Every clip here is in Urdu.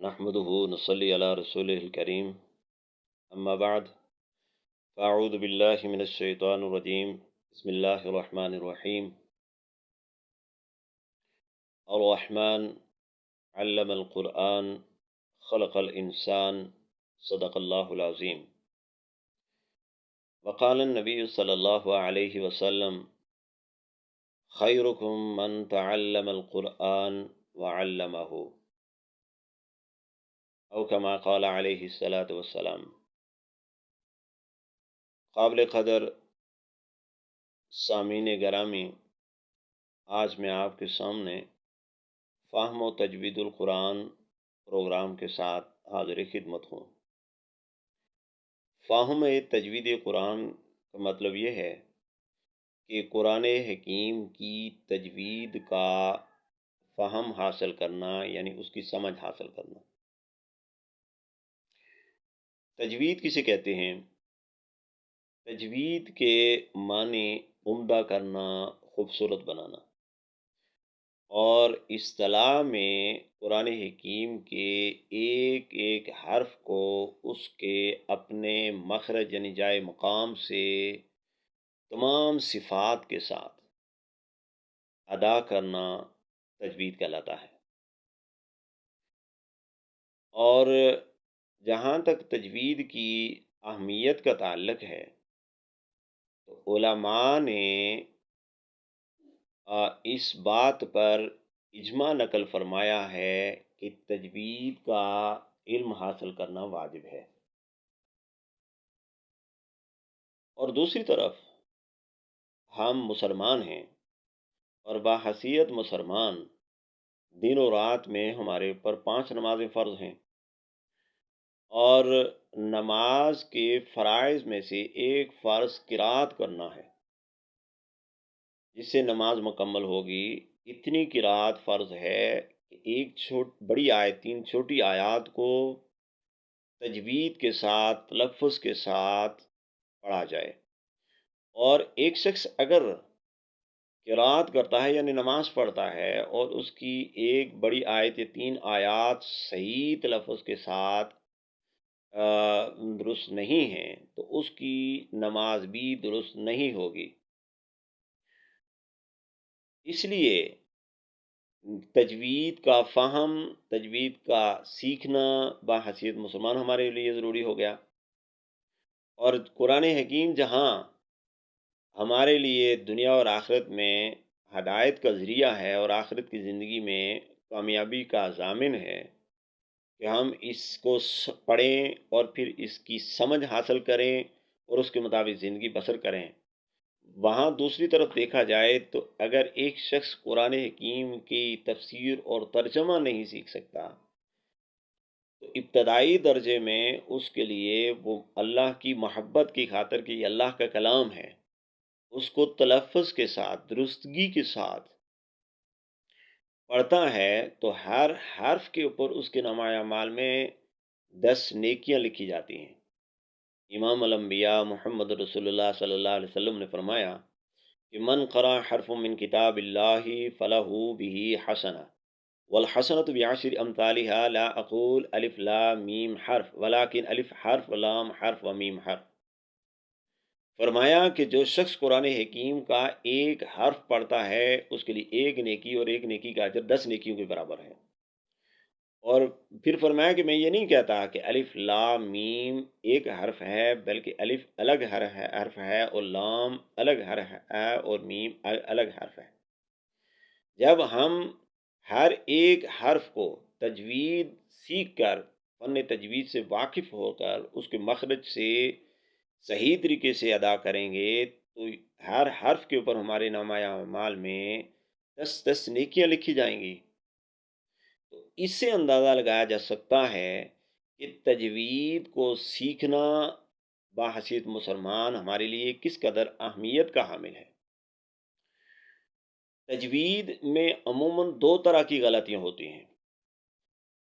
نحمده نصلي على رسوله الكريم أما بعد فأعوذ بالله من الشيطان الرجيم بسم الله الرحمن الرحيم الرحمن علم القرآن خلق الإنسان صدق الله العظيم وقال النبي صلى الله عليه وسلم خيركم من تعلم القرآن وعلمه او كما قال علیہ الصلاۃ والسلام۔ قابل قدر سامعین گرامی، آج میں آپ کے سامنے فہم و تجوید القرآن پروگرام کے ساتھ حاضر خدمت ہوں۔ فہم تجوید قرآن کا مطلب یہ ہے کہ قرآن حکیم کی تجوید کا فہم حاصل کرنا، یعنی اس کی سمجھ حاصل کرنا۔ تجوید کسے کہتے ہیں؟ تجوید کے معنی عمدہ کرنا، خوبصورت بنانا، اور اصطلاح میں قرآن حکیم کے ایک ایک حرف کو اس کے اپنے مخرج یعنی جائے مقام سے تمام صفات کے ساتھ ادا کرنا تجوید کہلاتا ہے۔ اور جہاں تک تجوید کی اہمیت کا تعلق ہے تو علماء نے اس بات پر اجماع نقل فرمایا ہے کہ تجوید کا علم حاصل کرنا واجب ہے۔ اور دوسری طرف ہم مسلمان ہیں، اور باحیثیت مسلمان دن و رات میں ہمارے اوپر 5 نمازیں فرض ہیں، اور نماز کے فرائض میں سے ایک فرض قرات کرنا ہے، جس سے نماز مکمل ہوگی۔ اتنی قرات فرض ہے کہ ایک بڑی آیت 3 چھوٹی آیات کو تجوید کے ساتھ تلفظ کے ساتھ پڑھا جائے۔ اور ایک شخص اگر قرات کرتا ہے یعنی نماز پڑھتا ہے اور اس کی ایک بڑی آیت 3 آیات صحیح تلفظ کے ساتھ درست نہیں ہیں تو اس کی نماز بھی درست نہیں ہوگی۔ اس لیے تجوید کا فہم، تجوید کا سیکھنا باحیثیت مسلمان ہمارے لیے ضروری ہو گیا۔ اور قرآن حکیم جہاں ہمارے لیے دنیا اور آخرت میں ہدایت کا ذریعہ ہے اور آخرت کی زندگی میں کامیابی کا ضامن ہے کہ ہم اس کو پڑھیں اور پھر اس کی سمجھ حاصل کریں اور اس کے مطابق زندگی بسر کریں، وہاں دوسری طرف دیکھا جائے تو اگر ایک شخص قرآن حکیم کی تفسیر اور ترجمہ نہیں سیکھ سکتا تو ابتدائی درجے میں اس کے لیے وہ اللہ کی محبت کی خاطر کہ یہ اللہ کا کلام ہے، اس کو تلفظ کے ساتھ درستگی کے ساتھ پڑھتا ہے تو ہر حرف کے اوپر اس کے نامہ اعمال میں 10 نیکیاں لکھی جاتی ہیں۔ امام الانبیاء محمد رسول اللہ صلی اللہ علیہ وسلم نے فرمایا کہ من قرأ حرف من کتاب اللہ فلہ بہ حسنہ والحسنۃ بعشر امثالها لا اقول الف لام میم حرف ولکن الف حرف لام حرف و میم حرف۔ فرمایا کہ جو شخص قرآن حکیم کا ایک حرف پڑھتا ہے اس کے لیے ایک نیکی، اور ایک نیکی کا اجر 10 نیکیوں کے برابر ہے۔ اور پھر فرمایا کہ میں یہ نہیں کہتا کہ الف لام میم ایک حرف ہے، بلکہ الف الگ حرف ہے اور لام الگ حرف ہے اور میم الگ حرف ہے۔ جب ہم ہر ایک حرف کو تجوید سیکھ کر، فن تجوید سے واقف ہو کر اس کے مخرج سے صحیح طریقے سے ادا کریں گے تو ہر حرف کے اوپر ہمارے نامہ اعمال میں 10 نیکیاں لکھی جائیں گی۔ تو اس سے اندازہ لگایا جا سکتا ہے کہ تجوید کو سیکھنا باحیثیت مسلمان ہمارے لیے کس قدر اہمیت کا حامل ہے۔ تجوید میں عموماً 2 طرح کی غلطیاں ہوتی ہیں۔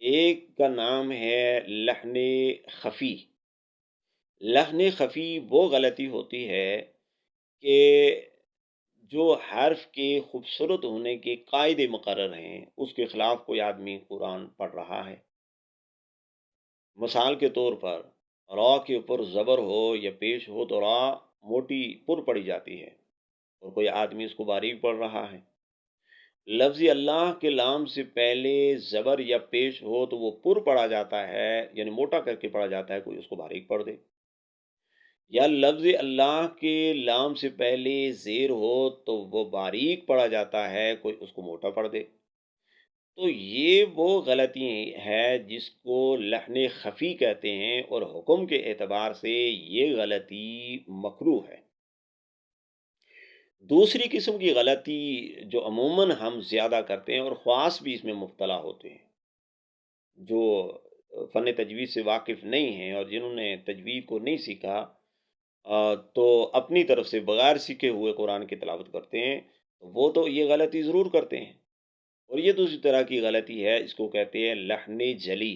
ایک کا نام ہے لحن خفی۔ لحن خفی وہ غلطی ہوتی ہے کہ جو حرف کے خوبصورت ہونے کے قاعدے مقرر ہیں اس کے خلاف کوئی آدمی قرآن پڑھ رہا ہے، مثال کے طور پر را کے اوپر زبر ہو یا پیش ہو تو را موٹی پر پڑی جاتی ہے، اور کوئی آدمی اس کو باریک پڑھ رہا ہے۔ لفظ اللہ کے لام سے پہلے زبر یا پیش ہو تو وہ پر پڑھا جاتا ہے، یعنی موٹا کر کے پڑھا جاتا ہے، کوئی اس کو باریک پڑھ دے۔ یا لفظ اللہ کے لام سے پہلے زیر ہو تو وہ باریک پڑھا جاتا ہے، کوئی اس کو موٹا پڑھ دے۔ تو یہ وہ غلطی ہے جس کو لحن خفی کہتے ہیں، اور حکم کے اعتبار سے یہ غلطی مکروہ ہے۔ دوسری قسم کی غلطی جو عموماً ہم زیادہ کرتے ہیں اور خواص بھی اس میں مبتلا ہوتے ہیں، جو فن تجوید سے واقف نہیں ہیں اور جنہوں نے تجوید کو نہیں سیکھا، تو اپنی طرف سے بغیر سیکھے ہوئے قرآن کی تلاوت کرتے ہیں، وہ تو یہ غلطی ضرور کرتے ہیں۔ اور یہ دوسری طرح کی غلطی ہے، اس کو کہتے ہیں لحن جلی۔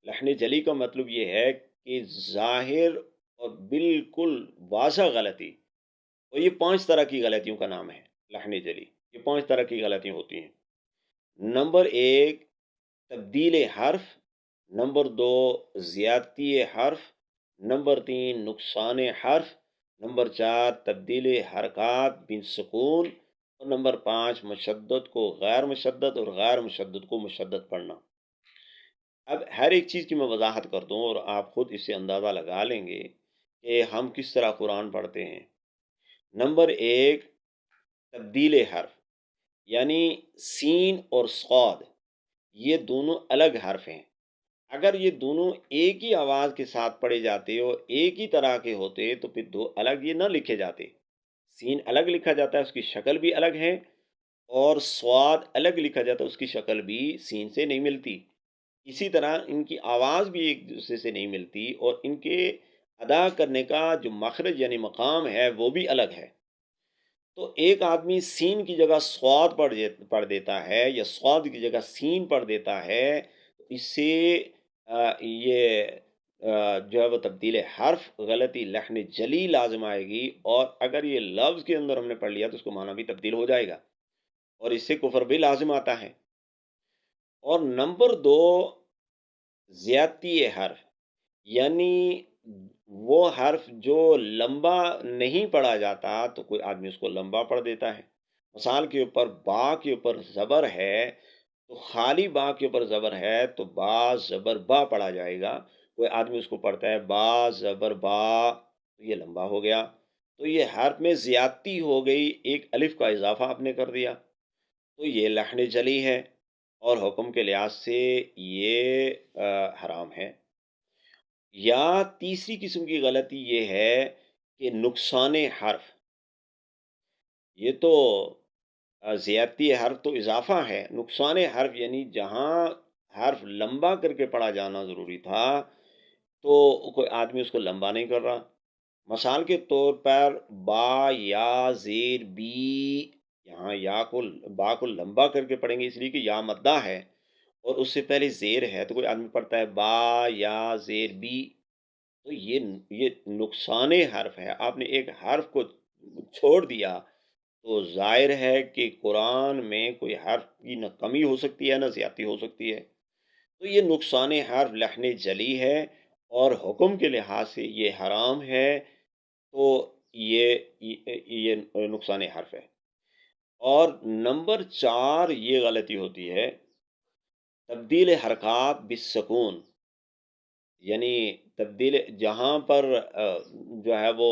لحن جلی کا مطلب یہ ہے کہ ظاہر اور بالکل واضح غلطی، اور یہ 5 طرح کی غلطیوں کا نام ہے لحن جلی۔ یہ 5 طرح کی غلطیاں ہوتی ہیں۔ نمبر 1، تبدیل حرف۔ نمبر 2، زیادتی حرف۔ نمبر 3، نقصان حرف۔ نمبر 4، تبدیل حرکات بن سکون۔ اور نمبر 5، مشدد کو غیر مشدد اور غیر مشدد کو مشدد پڑھنا۔ اب ہر ایک چیز کی میں وضاحت کر دوں اور آپ خود اس سے اندازہ لگا لیں گے کہ ہم کس طرح قرآن پڑھتے ہیں۔ نمبر 1، تبدیل حرف، یعنی سین اور صاد، یہ دونوں الگ حرف ہیں۔ اگر یہ دونوں ایک ہی آواز کے ساتھ پڑھے جاتے اور ایک ہی طرح کے ہوتے تو پھر دو الگ یہ نہ لکھے جاتے۔ سین الگ لکھا جاتا ہے، اس کی شکل بھی الگ ہے، اور صاد الگ لکھا جاتا ہے، اس کی شکل بھی سین سے نہیں ملتی۔ اسی طرح ان کی آواز بھی ایک دوسرے سے نہیں ملتی، اور ان کے ادا کرنے کا جو مخرج یعنی مقام ہے وہ بھی الگ ہے۔ تو ایک آدمی سین کی جگہ صاد پڑھ دیتا ہے یا صاد کی جگہ سین پڑھ دیتا ہے، اس سے یہ جو ہے وہ تبدیل حرف غلطی لحن جلی لازم آئے گی، اور اگر یہ لفظ کے اندر ہم نے پڑھ لیا تو اس کو معنی بھی تبدیل ہو جائے گا، اور اس سے کفر بھی لازم آتا ہے۔ اور نمبر 2، زیادتی حرف، یعنی وہ حرف جو لمبا نہیں پڑھا جاتا تو کوئی آدمی اس کو لمبا پڑھ دیتا ہے۔ مثال کے اوپر با کے اوپر زبر ہے، تو خالی با کے اوپر زبر ہے تو با زبر با پڑھا جائے گا۔ کوئی آدمی اس کو پڑھتا ہے با زبر با، تو یہ لمبا ہو گیا، تو یہ حرف میں زیادتی ہو گئی، ایک الف کا اضافہ آپ نے کر دیا، تو یہ لحن جلی ہے، اور حکم کے لحاظ سے یہ حرام ہے۔ یا تیسری قسم کی غلطی یہ ہے کہ نقصان حرف، یہ تو زیادتی حرف تو اضافہ ہے، نقصان حرف یعنی جہاں حرف لمبا کر کے پڑھا جانا ضروری تھا تو کوئی آدمی اس کو لمبا نہیں کر رہا۔ مثال کے طور پر با یا زیر بی، یہاں با کو لمبا کر کے پڑھیں گے اس لیے کہ یا مدہ ہے اور اس سے پہلے زیر ہے، تو کوئی آدمی پڑھتا ہے با یا زیر بی، تو یہ نقصان حرف ہے۔ آپ نے ایک حرف کو چھوڑ دیا تو ظاہر ہے کہ قرآن میں کوئی حرف کی نہ کمی ہو سکتی ہے نہ زیادتی ہو سکتی ہے، تو یہ نقصان حرف لحن جلی ہے، اور حکم کے لحاظ سے یہ حرام ہے، تو یہ نقصان حرف ہے۔ اور نمبر 4 یہ غلطی ہوتی ہے تبدیل حرکات بالسکون، یعنی تبدیل جہاں پر جو ہے وہ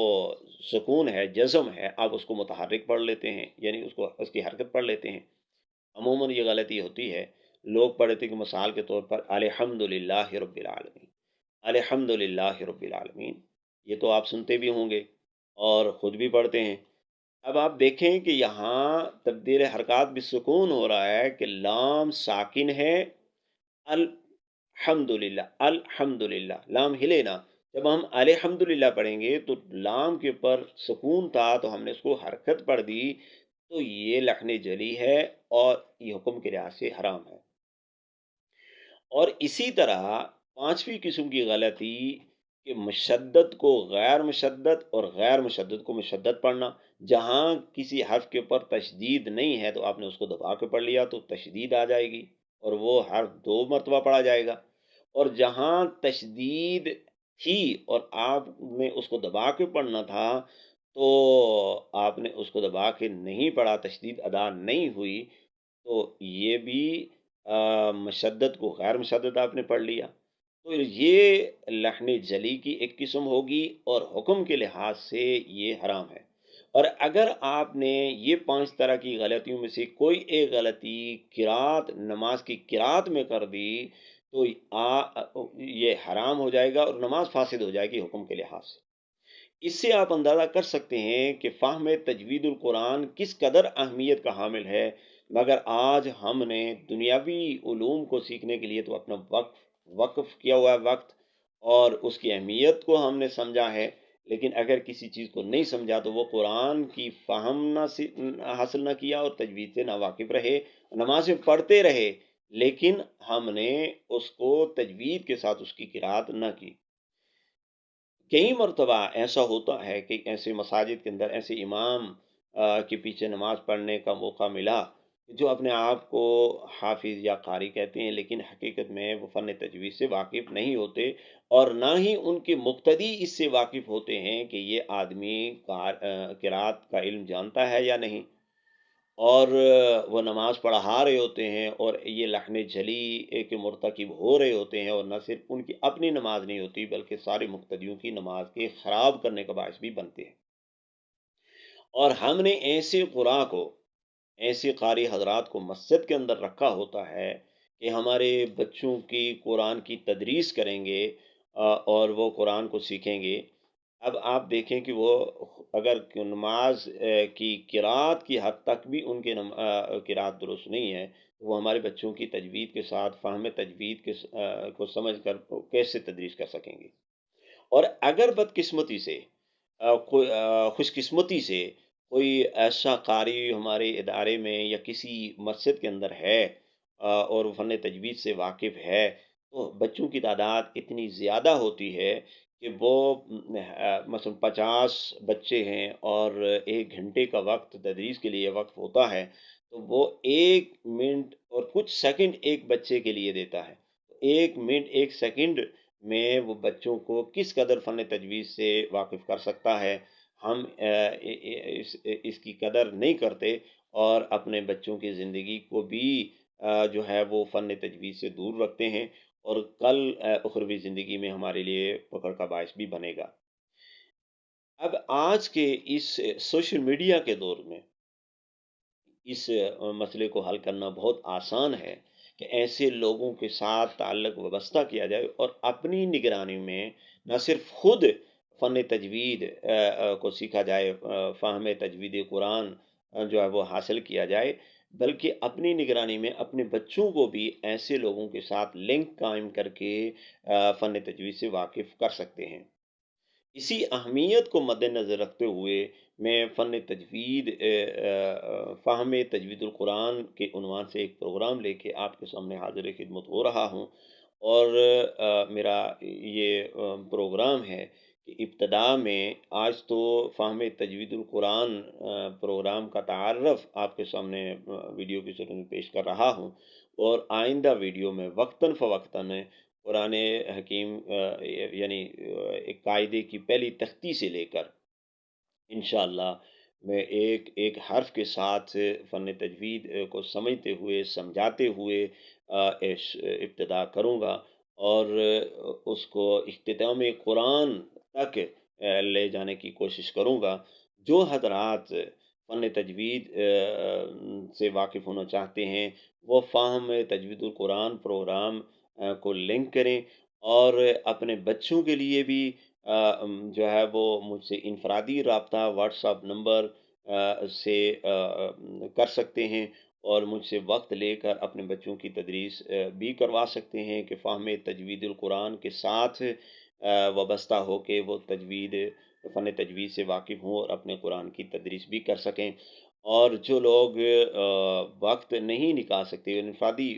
سکون ہے، جزم ہے، آپ اس کو متحرک پڑھ لیتے ہیں، یعنی اس کی حرکت پڑھ لیتے ہیں۔ عموماً یہ غلطی ہوتی ہے، لوگ پڑھتے کہ مثال کے طور پر الحمدللہ رب العالمین، الحمدللہ رب العالمین، یہ تو آپ سنتے بھی ہوں گے اور خود بھی پڑھتے ہیں۔ اب آپ دیکھیں کہ یہاں تبدیل حرکات بالسکون ہو رہا ہے کہ لام ساکن ہے، الحمدللہ، الحمدللہ، لام ہلے نا، جب ہم الحمدللہ پڑھیں گے تو لام کے اوپر سکون تھا تو ہم نے اس کو حرکت پڑھ دی، تو یہ لحن جلی ہے اور یہ حکم کے لحاظ سے حرام ہے۔ اور اسی طرح 5ویں قسم کی غلطی کہ مشدد کو غیر مشدد اور غیر مشدد کو مشدد پڑھنا، جہاں کسی حرف کے اوپر تشدید نہیں ہے تو آپ نے اس کو دبا کے پڑھ لیا تو تشدید آ جائے گی اور وہ حرف 2 مرتبہ پڑھا جائے گا، اور جہاں تشدید تھی اور آپ نے اس کو دبا کے پڑھنا تھا، تو آپ نے اس کو دبا کے نہیں پڑھا، تشدید ادا نہیں ہوئی، تو یہ بھی مشدد کو غیر مشدد آپ نے پڑھ لیا۔ تو یہ لحن جلی کی ایک قسم ہوگی اور حکم کے لحاظ سے یہ حرام ہے۔ اور اگر آپ نے یہ 5 طرح کی غلطیوں میں سے کوئی ایک غلطی قرات نماز کی قرات میں کر دی، تو یہ حرام ہو جائے گا اور نماز فاسد ہو جائے گی حکم کے لحاظ سے۔ اس سے آپ اندازہ کر سکتے ہیں کہ فہم تجوید القرآن کس قدر اہمیت کا حامل ہے، مگر آج ہم نے دنیاوی علوم کو سیکھنے کے لیے تو اپنا وقف کیا ہوا ہے وقت، اور اس کی اہمیت کو ہم نے سمجھا ہے، لیکن اگر کسی چیز کو نہیں سمجھا تو وہ قرآن کی فہم حاصل نہ کیا اور تجوید سے ناواقف رہے، نمازیں پڑھتے رہے، لیکن ہم نے اس کو تجوید کے ساتھ اس کی قرات نہ کی۔ کئی مرتبہ ایسا ہوتا ہے کہ ایسے مساجد کے اندر ایسے امام کے پیچھے نماز پڑھنے کا موقع ملا، جو اپنے آپ کو حافظ یا قاری کہتے ہیں، لیکن حقیقت میں وہ فن تجوید سے واقف نہیں ہوتے، اور نہ ہی ان کے مقتدی اس سے واقف ہوتے ہیں کہ یہ آدمی قرات کا علم جانتا ہے یا نہیں، اور وہ نماز پڑھا رہے ہوتے ہیں اور یہ لحن جلی کے مرتکب ہو رہے ہوتے ہیں، اور نہ صرف ان کی اپنی نماز نہیں ہوتی بلکہ سارے مقتدیوں کی نماز کے خراب کرنے کا باعث بھی بنتے ہیں۔ اور ہم نے ایسے قرآن کو، ایسے قاری حضرات کو مسجد کے اندر رکھا ہوتا ہے کہ ہمارے بچوں کی قرآن کی تدریس کریں گے، اور وہ قرآن کو سیکھیں گے۔ اب آپ دیکھیں کہ وہ اگر نماز کی قرات کی حد تک بھی ان کی قرات درست نہیں ہے، تو وہ ہمارے بچوں کی تجوید کے ساتھ فہم تجوید کو سمجھ کر کیسے تدریس کر سکیں گے؟ اور اگر بدقسمتی سے خوش قسمتی سے کوئی ایسا قاری ہمارے ادارے میں یا کسی مسجد کے اندر ہے، اور وہ فن تجوید سے واقف ہے، تو بچوں کی تعداد اتنی زیادہ ہوتی ہے کہ وہ مثلا 50 بچے ہیں اور 1 گھنٹے کا وقت تدریس کے لیے وقف ہوتا ہے، تو وہ 1 منٹ اور کچھ سیکنڈ ایک بچے کے لیے دیتا ہے۔ 1 منٹ 1 سیکنڈ میں وہ بچوں کو کس قدر فن تجوید سے واقف کر سکتا ہے، ہم اس کی قدر نہیں کرتے، اور اپنے بچوں کی زندگی کو بھی جو ہے وہ فن تجوید سے دور رکھتے ہیں، اور کل اخروی زندگی میں ہمارے لیے پکڑ کا باعث بھی بنے گا۔ اب آج کے اس سوشل میڈیا کے دور میں اس مسئلے کو حل کرنا بہت آسان ہے کہ ایسے لوگوں کے ساتھ تعلق وابستہ کیا جائے اور اپنی نگرانی میں نہ صرف خود فن تجوید کو سیکھا جائے، فہم تجوید قرآن جو ہے وہ حاصل کیا جائے، بلکہ اپنی نگرانی میں اپنے بچوں کو بھی ایسے لوگوں کے ساتھ لنک قائم کر کے فن تجوید سے واقف کر سکتے ہیں۔ اسی اہمیت کو مد نظر رکھتے ہوئے میں فن تجوید فہم تجوید القرآن کے عنوان سے ایک پروگرام لے کے آپ کے سامنے حاضر خدمت ہو رہا ہوں، اور میرا یہ پروگرام ہے کہ ابتدا میں آج تو فہم تجوید القرآن پروگرام کا تعارف آپ کے سامنے ویڈیو کی صورت میں پیش کر رہا ہوں، اور آئندہ ویڈیو میں وقتاً فوقتاً قرآن حکیم یعنی ایک قاعدے کی پہلی تختی سے لے کر انشاءاللہ میں ایک ایک حرف کے ساتھ فن تجوید کو سمجھتے ہوئے سمجھاتے ہوئے ابتدا کروں گا، اور اس کو اختتام قرآن تک لے جانے کی کوشش کروں گا۔ جو حضرات فن تجوید سے واقف ہونا چاہتے ہیں، وہ فہم تجوید القرآن پروگرام کو لنک کریں، اور اپنے بچوں کے لیے بھی جو ہے وہ مجھ سے انفرادی رابطہ واٹس ایپ نمبر سے کر سکتے ہیں، اور مجھ سے وقت لے کر اپنے بچوں کی تدریس بھی کروا سکتے ہیں کہ فہم تجوید القرآن کے ساتھ وابستہ ہو کے وہ فن تجوید سے واقف ہوں اور اپنے قرآن کی تدریس بھی کر سکیں۔ اور جو لوگ وقت نہیں نکال سکتے، انفرادی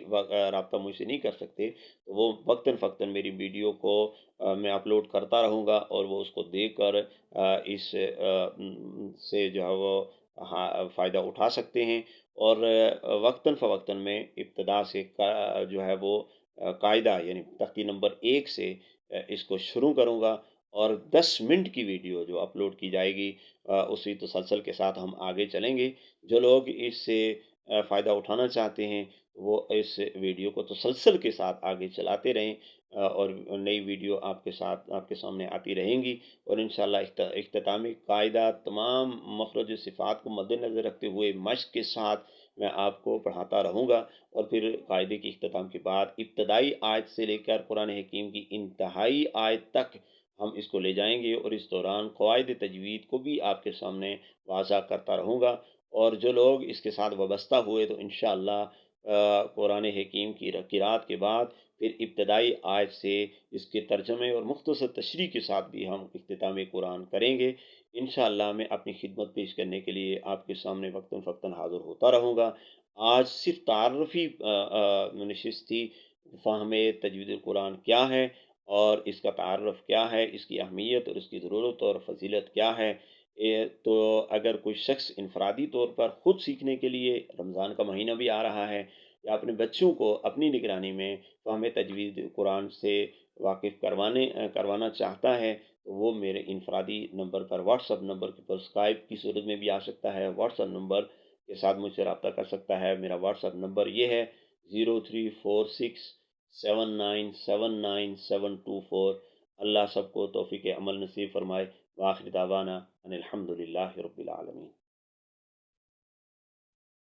رابطہ مجھ سے نہیں کر سکتے، تو وہ وقتاً فوقتاً میری ویڈیو کو میں اپلوڈ کرتا رہوں گا، اور وہ اس کو دیکھ کر اس سے جو ہے وہ فائدہ اٹھا سکتے ہیں، اور وقتاً فوقتاً میں ابتدا سے جو ہے وہ قاعدہ یعنی تختی نمبر 1 سے اس کو شروع کروں گا، اور 10 منٹ کی ویڈیو جو اپلوڈ کی جائے گی اسی تسلسل کے ساتھ ہم آگے چلیں گے۔ جو لوگ اس سے فائدہ اٹھانا چاہتے ہیں وہ اس ویڈیو کو تسلسل کے ساتھ آگے چلاتے رہیں، اور نئی ویڈیو آپ کے ساتھ آپ کے سامنے آتی رہیں گی، اور انشاءاللہ اختتامی قاعدہ تمام مخرج صفات کو مد نظر رکھتے ہوئے مشق کے ساتھ میں آپ کو پڑھاتا رہوں گا، اور پھر قاعدے کی اختتام کے بعد ابتدائی آیت سے لے کر قرآن حکیم کی انتہائی آیت تک ہم اس کو لے جائیں گے، اور اس دوران قواعد تجوید کو بھی آپ کے سامنے واضح کرتا رہوں گا۔ اور جو لوگ اس کے ساتھ وابستہ ہوئے تو انشاءاللہ قرآن حکیم کی قرات کے بعد پھر ابتدائی آیت سے اس کے ترجمے اور مختصر تشریح کے ساتھ بھی ہم اختتام قرآن کریں گے۔ انشاءاللہ میں اپنی خدمت پیش کرنے کے لیے آپ کے سامنے وقتاً فوقتاً حاضر ہوتا رہوں گا۔ آج صرف تعارفی نشست تھی، فہم تجوید القرآن کیا ہے اور اس کا تعارف کیا ہے، اس کی اہمیت اور اس کی ضرورت اور فضیلت کیا ہے۔ تو اگر کوئی شخص انفرادی طور پر خود سیکھنے کے لیے، رمضان کا مہینہ بھی آ رہا ہے، یا اپنے بچوں کو اپنی نگرانی میں فہم تجوید قرآن سے واقف کروانا چاہتا ہے، تو وہ میرے انفرادی نمبر پر، واٹس اپ نمبر پر اسکائپ کی صورت میں بھی آ سکتا ہے، واٹس اپ نمبر کے ساتھ مجھ سے رابطہ کر سکتا ہے۔ میرا واٹس اپ نمبر یہ ہے 0346797974۔ اللہ سب کو توفیق عمل نصیب فرمائے۔ وآخر دعوانا ان الحمد للہ رب العالمین۔